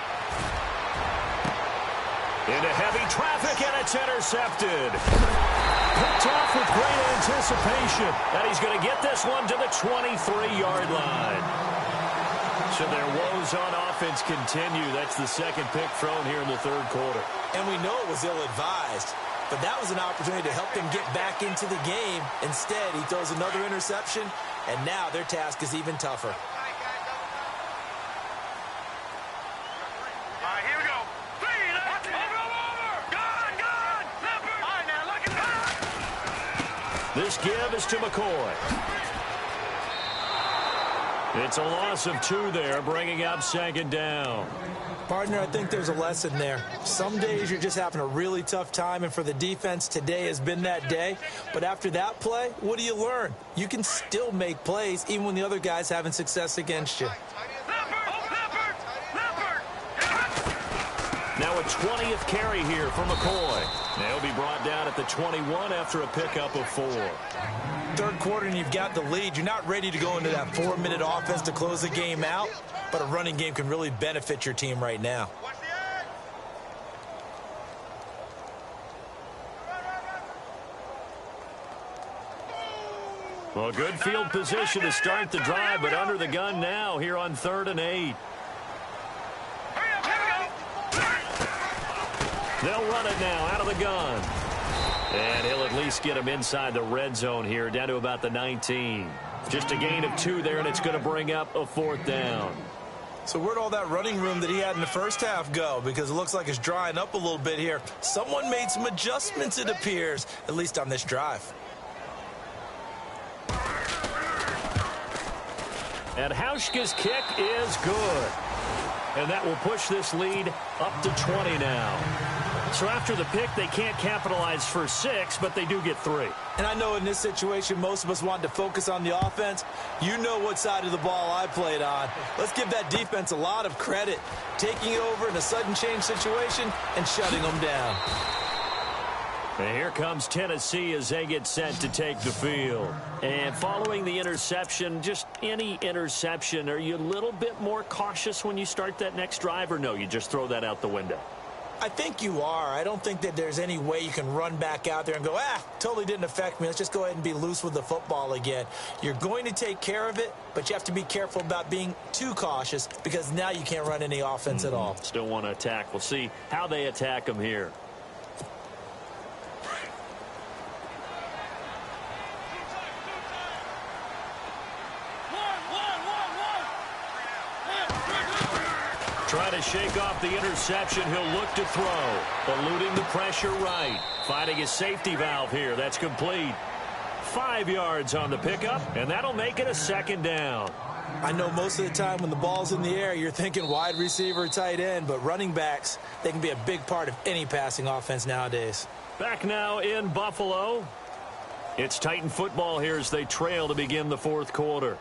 Into heavy traffic, and it's intercepted. Picked off with great anticipation. And he's going to get this one to the 23-yard line. So their woes on offense continue. That's the second pick thrown here in the third quarter. And we know it was ill-advised, but that was an opportunity to help them get back into the game. Instead, he throws another interception, and now their task is even tougher. This give is to McCoy. It's a loss of 2 there, bringing up second down. Partner, I think there's a lesson there. Some days you're just having a really tough time, and for the defense, today has been that day. But after that play, what do you learn? You can still make plays even when the other guy's having success against you. Now a 20th carry here for McCoy. They'll be brought down at the 21 after a pickup of 4. Third quarter and you've got the lead. You're not ready to go into that 4-minute offense to close the game out, but a running game can really benefit your team right now. Well, good field position to start the drive, but under the gun now here on 3rd and 8. They'll run it now out of the gun. And he'll at least get him inside the red zone here, down to about the 19. Just a gain of 2 there, and it's going to bring up a 4th down. So where'd all that running room that he had in the first half go? Because it looks like it's drying up a little bit here. Someone made some adjustments, it appears, at least on this drive. And Hauschka's kick is good. And that will push this lead up to 20 now. So after the pick, they can't capitalize for 6, but they do get 3. And I know in this situation, most of us wanted to focus on the offense. You know what side of the ball I played on. Let's give that defense a lot of credit. Taking over in a sudden change situation and shutting them down. And here comes Tennessee as they get set to take the field. And following the interception, just any interception, are you a little bit more cautious when you start that next drive, or no, you just throw that out the window? I think you are. I don't think that there's any way you can run back out there and go, totally didn't affect me. Let's just go ahead and be loose with the football again. You're going to take care of it, but you have to be careful about being too cautious because now you can't run any offense at all. Still want to attack. We'll see how they attack them here. Trying to shake off the interception. He'll look to throw. Eluding the pressure right. Finding his safety valve here. That's complete. 5 yards on the pickup, and that'll make it a 2nd down. I know most of the time when the ball's in the air, you're thinking wide receiver, tight end, but running backs, they can be a big part of any passing offense nowadays. Back now in Buffalo. It's Titan football here as they trail to begin the fourth quarter.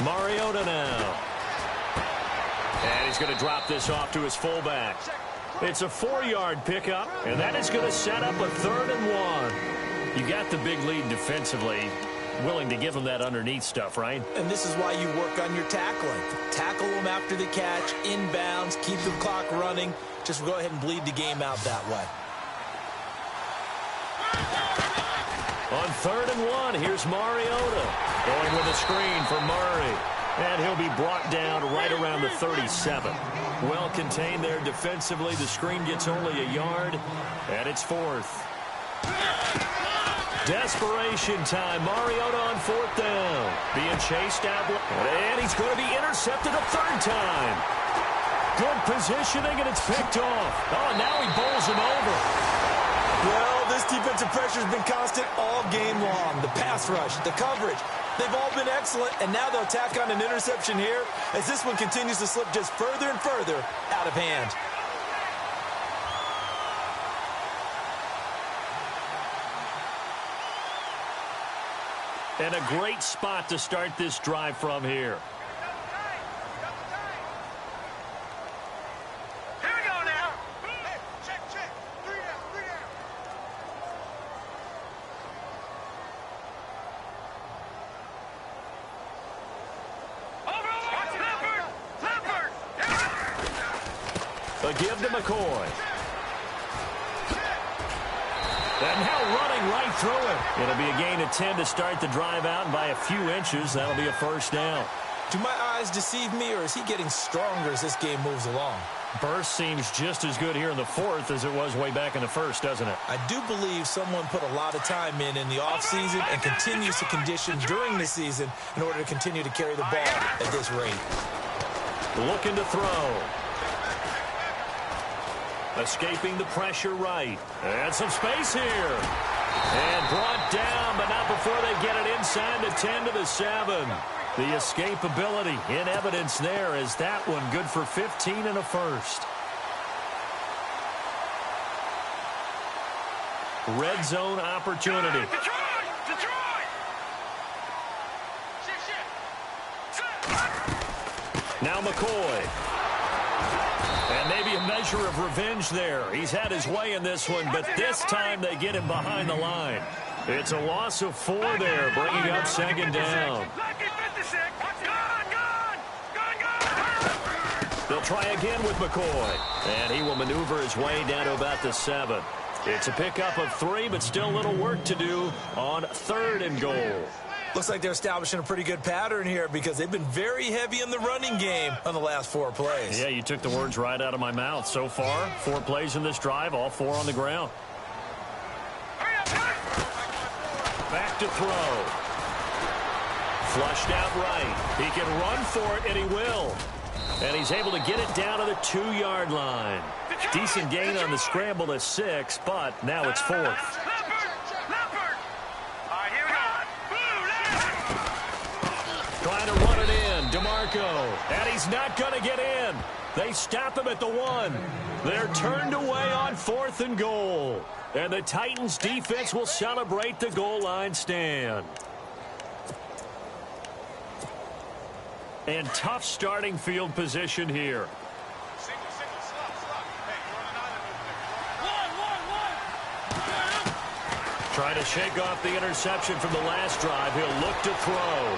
Mariota now. And he's going to drop this off to his fullback. It's a 4-yard pickup, and that is going to set up a 3rd and 1. You got the big lead defensively. Willing to give them that underneath stuff, right? And this is why you work on your tackling. Tackle them after the catch, inbounds, keep the clock running. Just go ahead and bleed the game out that way. On 3rd and 1, here's Mariota. Going with a screen for Murray. And he'll be brought down right around the 37. Well contained there defensively. The screen gets only a yard. And it's 4th. Desperation time. Mariota on 4th down. Being chased out. And he's going to be intercepted a 3rd time. Good positioning, and it's picked off. Oh, now he bowls him over. Well, this defensive pressure has been constant all game long. The pass rush, the coverage, they've all been excellent, and now they'll tack on an interception here as this one continues to slip just further and further out of hand. And a great spot to start this drive from here. A give to McCoy. And now running right through it. It'll be a gain of 10 to start the drive out, and by a few inches, that'll be a 1st down. Do my eyes deceive me, or is he getting stronger as this game moves along? Burst seems just as good here in the 4th as it was way back in the 1st, doesn't it? I do believe someone put a lot of time in the offseason and continues to condition during the season in order to continue to carry the ball at this rate. Looking to throw. Escaping the pressure right. And some space here. And brought down, but not before they get it inside the 10 to the 7. The escapability in evidence there as that one good for 15 and a 1st. Red zone opportunity. Now McCoy. And maybe a measure of revenge there. He's had his way in this one, but this time they get him behind the line. It's a loss of 4 there, bringing up 2nd down. They'll try again with McCoy. And he will maneuver his way down to about the 7. It's a pickup of 3, but still a little work to do on 3rd and goal. Looks like they're establishing a pretty good pattern here because they've been very heavy in the running game on the last 4 plays. Yeah, you took the words right out of my mouth. So far, 4 plays in this drive, all 4 on the ground. Back to throw. Flushed out right. He can run for it, and he will. And he's able to get it down to the 2-yard line. Decent gain on the scramble to 6, but now it's 4th. Trying to run it in, DeMarco. And he's not going to get in. They stop him at the 1. They're turned away on 4th and goal. And the Titans defense will celebrate the goal line stand. And tough starting field position here. Trying to shake off the interception from the last drive. He'll look to throw.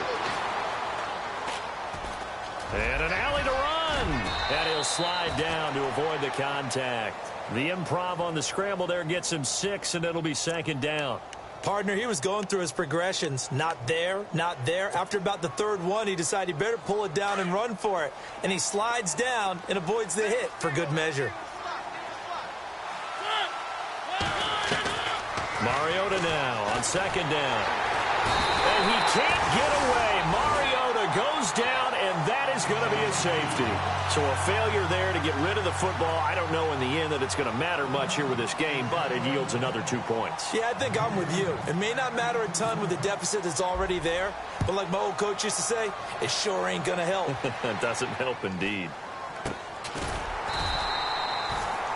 And an alley to run. And he'll slide down to avoid the contact. The improv on the scramble there gets him 6, and it'll be 2nd down. Partner, he was going through his progressions. Not there, not there. After about the third one, he decided he better pull it down and run for it. And he slides down and avoids the hit for good measure. Mariota now on second down. And he can't get away. Mariota goes down, and that is going to be a safety. So a failure there to get rid of the football. I don't know in the end that it's going to matter much here with this game, but it yields another 2 points. Yeah, I think I'm with you. It may not matter a ton with the deficit that's already there, but like my old coach used to say, it sure ain't going to help. It doesn't help indeed.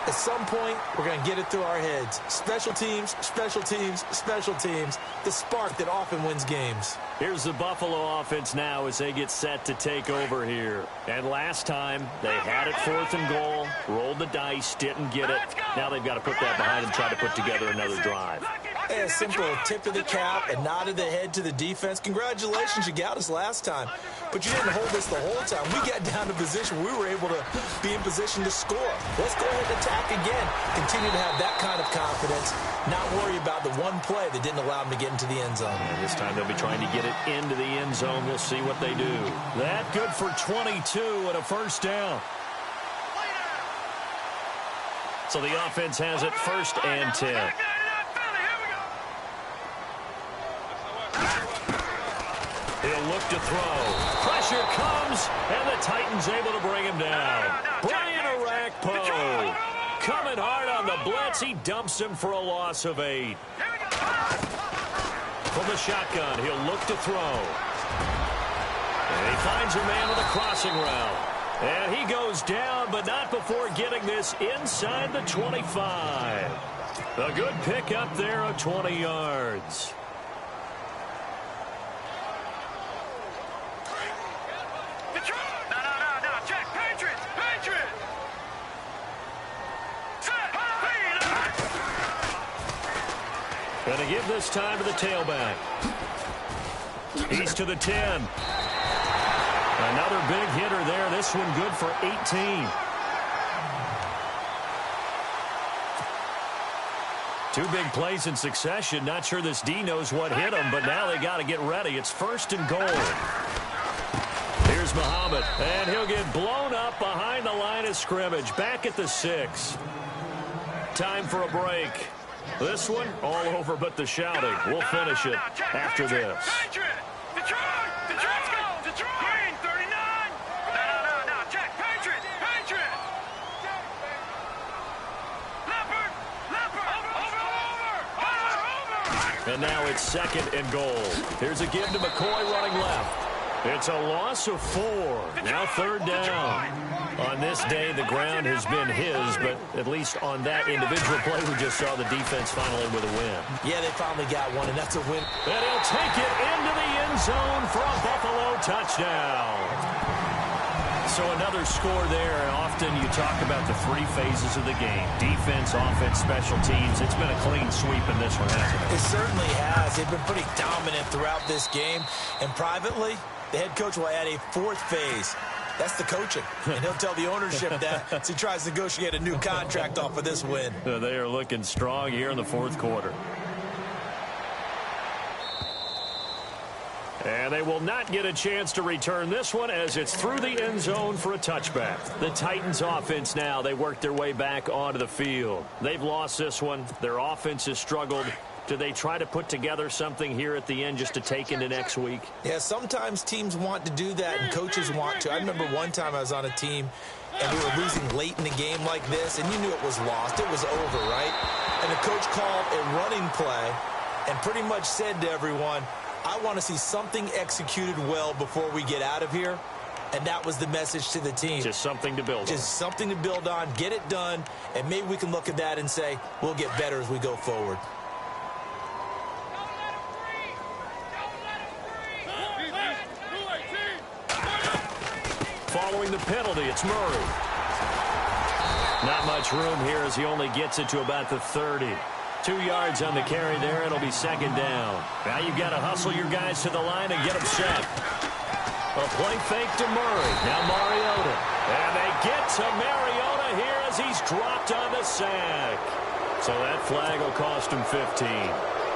At some point, we're going to get it through our heads. Special teams, special teams, special teams. The spark that often wins games. Here's the Buffalo offense now as they get set to take over here. And last time, they had it 4th and goal, rolled the dice, didn't get it. Now they've got to put that behind them, try to put together another drive. A simple tip of the cap, a nod of the head to the defense. Congratulations, you got us last time. But you didn't hold us the whole time. We got down to position. We were able to be in position to score. Let's go ahead and attack again. Continue to have that kind of confidence. Not worry about the one play that didn't allow them to get into the end zone. And this time they'll be trying to get it into the end zone. We'll see what they do. That good for 22 and a first down. So the offense has it 1st and 10. He'll look to throw. Pressure comes, and the Titans able to bring him down. Brian Arakpo coming hard on the blitz. He dumps him for a loss of 8. From the shotgun, he'll look to throw. And he finds a man with a crossing route. And he goes down, but not before getting this inside the 25. A good pick up there of 20 yards. Going to give this time to the tailback. He's to the 10. Another big hitter there. This one good for 18. 2 big plays in succession. Not sure this D knows what hit him, but now they got to get ready. It's 1st and goal. Here's Muhammad, and he'll get blown up behind the line of scrimmage. Back at the 6. Time for a break. This one, all over but the shouting. We'll finish it after this. And now it's 2nd and goal. Here's a give to McCoy running left. It's a loss of 4. Now 3rd down. On this day, the ground has been his, but at least on that individual play, we just saw the defense finally with a win. Yeah, they finally got one, and that's a win. And he'll take it into the end zone for a Buffalo touchdown. So another score there, and often you talk about the 3 phases of the game. Defense, offense, special teams. It's been a clean sweep in this one, hasn't it? It certainly has. They've been pretty dominant throughout this game. And privately, the head coach will add a 4th phase. That's the coaching. And he'll tell the ownership that as he tries to negotiate a new contract off of this win. They are looking strong here in the 4th quarter. And they will not get a chance to return this one as it's through the end zone for a touchback. The Titans offense now, they work their way back onto the field. They've lost this one. Their offense has struggled. Do they try to put together something here at the end just to take into next week? Yeah, sometimes teams want to do that and coaches want to. I remember one time I was on a team and we were losing late in the game like this, and you knew it was lost. It was over, right? And the coach called a running play and pretty much said to everyone, I want to see something executed well before we get out of here. And that was the message to the team. Just something to build on. Just something to build on, get it done, and maybe we can look at that and say, we'll get better as we go forward. Following the penalty, it's Murray. Not much room here as he only gets it to about the 30. 2 yards on the carry there. It'll be 2nd down. Now you've got to hustle your guys to the line and get them set. A play fake to Murray. Now Mariota. And they get to Mariota here as he's dropped on the sack. So that flag will cost him 15.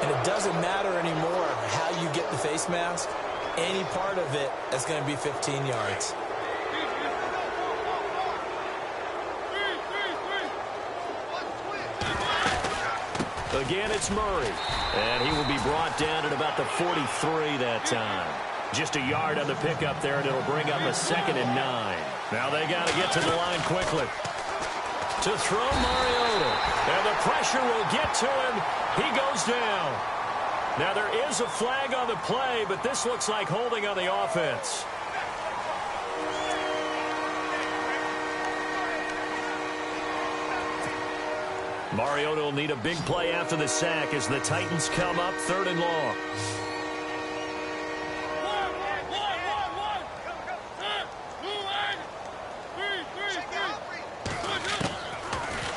And it doesn't matter anymore how you get the face mask. Any part of it is going to be 15 yards. Again, it's Murray. And he will be brought down at about the 43 that time. Just a yard on the pickup there, and it'll bring up a 2nd and 9. Now they got to get to the line quickly. To throw Mariota. And the pressure will get to him. He goes down. Now there is a flag on the play, but this looks like holding on the offense. Mariota will need a big play after the sack as the Titans come up 3rd and long.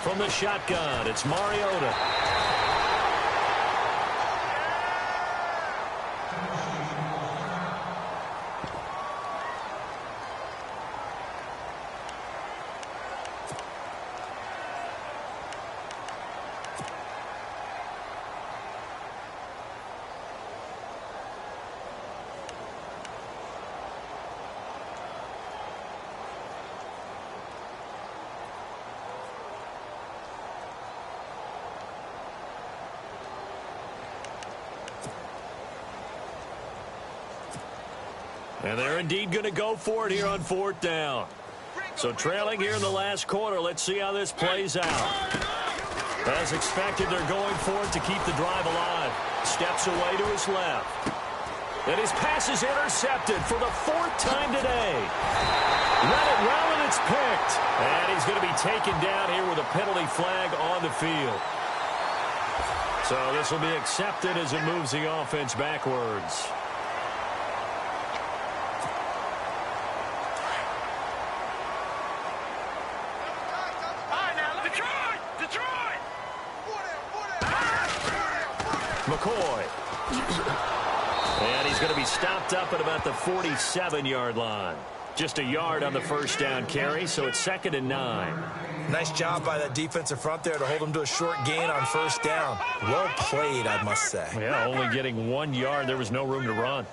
From the shotgun, it's Mariota. And they're indeed going to go for it here on 4th down. So trailing here in the last quarter, let's see how this plays out. As expected, they're going for it to keep the drive alive. Steps away to his left. And his pass is intercepted for the 4th time today. Let it well, and it's picked. And he's going to be taken down here with a penalty flag on the field. So this will be accepted as it moves the offense backwards. McCoy. And he's going to be stopped up at about the 47-yard line. Just a yard on the 1st down carry, so it's 2nd and 9. Nice job by that defensive front there to hold him to a short gain on 1st down. Well played, I must say. Yeah, only getting 1 yard. There was no room to run.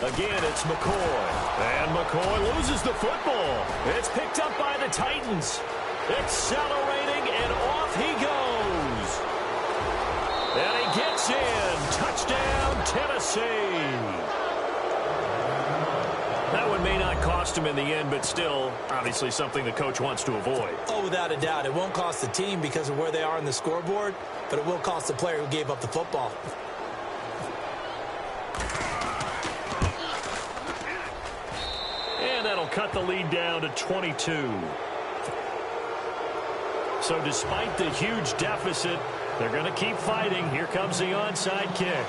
Again, it's McCoy. And McCoy loses the football. It's picked up by the Titans. Accelerating, and off he goes. And he gets in. Touchdown, Tennessee. That one may not cost him in the end, but still, obviously something the coach wants to avoid. Oh, without a doubt. It won't cost the team because of where they are on the scoreboard, but it will cost the player who gave up the football. And that'll cut the lead down to 22. So despite the huge deficit, they're going to keep fighting. Here comes the onside kick.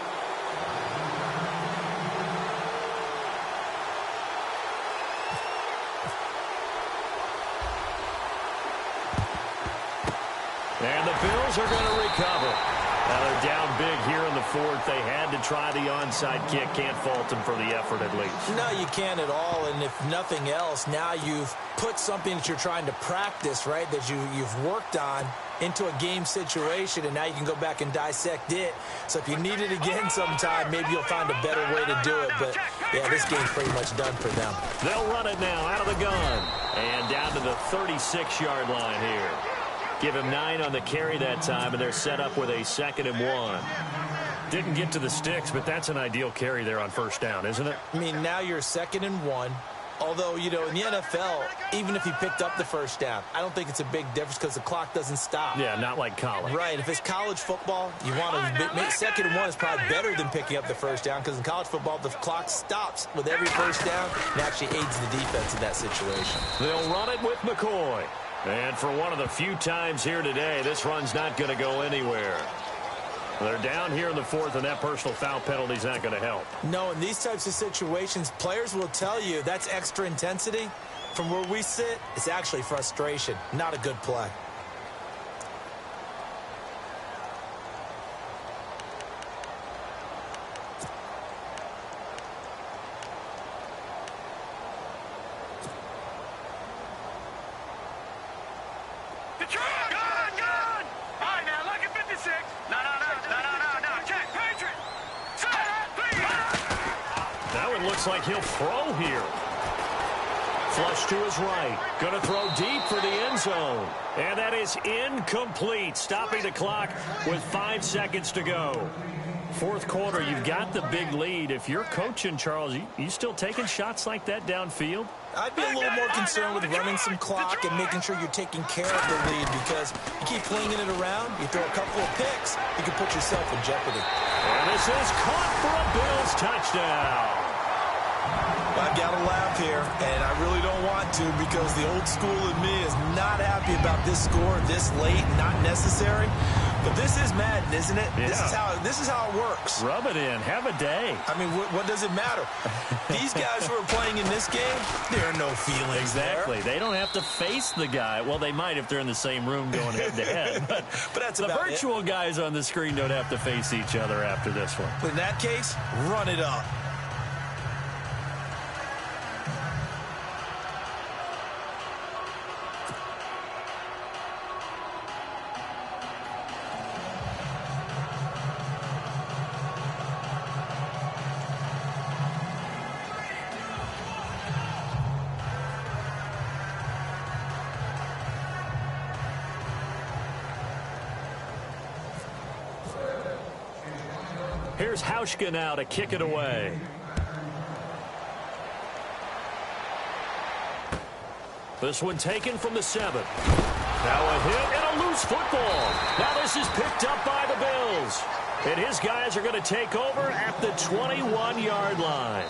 And the Bills are going to recover. Now they're down big here in the 4th. They had to try the onside kick. Can't fault them for the effort at least. No, you can't at all. And if nothing else, now you've put something that you're trying to practice, right, that you've worked on into a game situation, and now you can go back and dissect it. So if you need it again sometime, maybe you'll find a better way to do it. But, yeah, this game's pretty much done for them. They'll run it now out of the gun. And down to the 36-yard line here. Give him 9 on the carry that time, and they're set up with a 2nd and 1. Didn't get to the sticks, but that's an ideal carry there on 1st down, isn't it? I mean, now you're 2nd and 1. Although, you know, in the NFL, even if he picked up the 1st down, I don't think it's a big difference because the clock doesn't stop. Yeah, not like college. Right. If it's college football, you want to make 2nd and 1 is probably better than picking up the 1st down because in college football, the clock stops with every 1st down and actually aids the defense in that situation. They'll run it with McCoy. And for one of the few times here today, this run's not going to go anywhere. They're down here in the 4th, and that personal foul penalty is not going to help. No, in these types of situations, players will tell you that's extra intensity. From where we sit, it's actually frustration, not a good play. Good. All right, now look at 56. Now looks like he'll throw here. Flush to his right. Going to throw deep for the end zone. And that is incomplete. Stopping the clock with 5 seconds to go. Fourth quarter, you've got the big lead. If you're coaching, Charles, you still taking shots like that downfield? I'd be a little more concerned with running some clock and making sure you're taking care of the lead, because you keep flinging it around, you throw a couple of picks, you can put yourself in jeopardy. And this is caught for a Bills touchdown. I've got to laugh here, and I really don't want to, because the old school in me is not happy about this score this late, not necessary. But this is Madden, isn't it? Yeah. This is how it works. Rub it in. Have a day. I mean, what does it matter? These guys who are playing in this game, there are no feelings. Exactly. There. They don't have to face the guy. Well, they might if they're in the same room going head-to-head. But that's the about virtual guys on the screen don't have to face each other after this one. But in that case, run it up. Here's Hauschka now to kick it away. This one taken from the 7. Now a hit and a loose football. Now this is picked up by the Bills. And his guys are going to take over at the 21-yard line.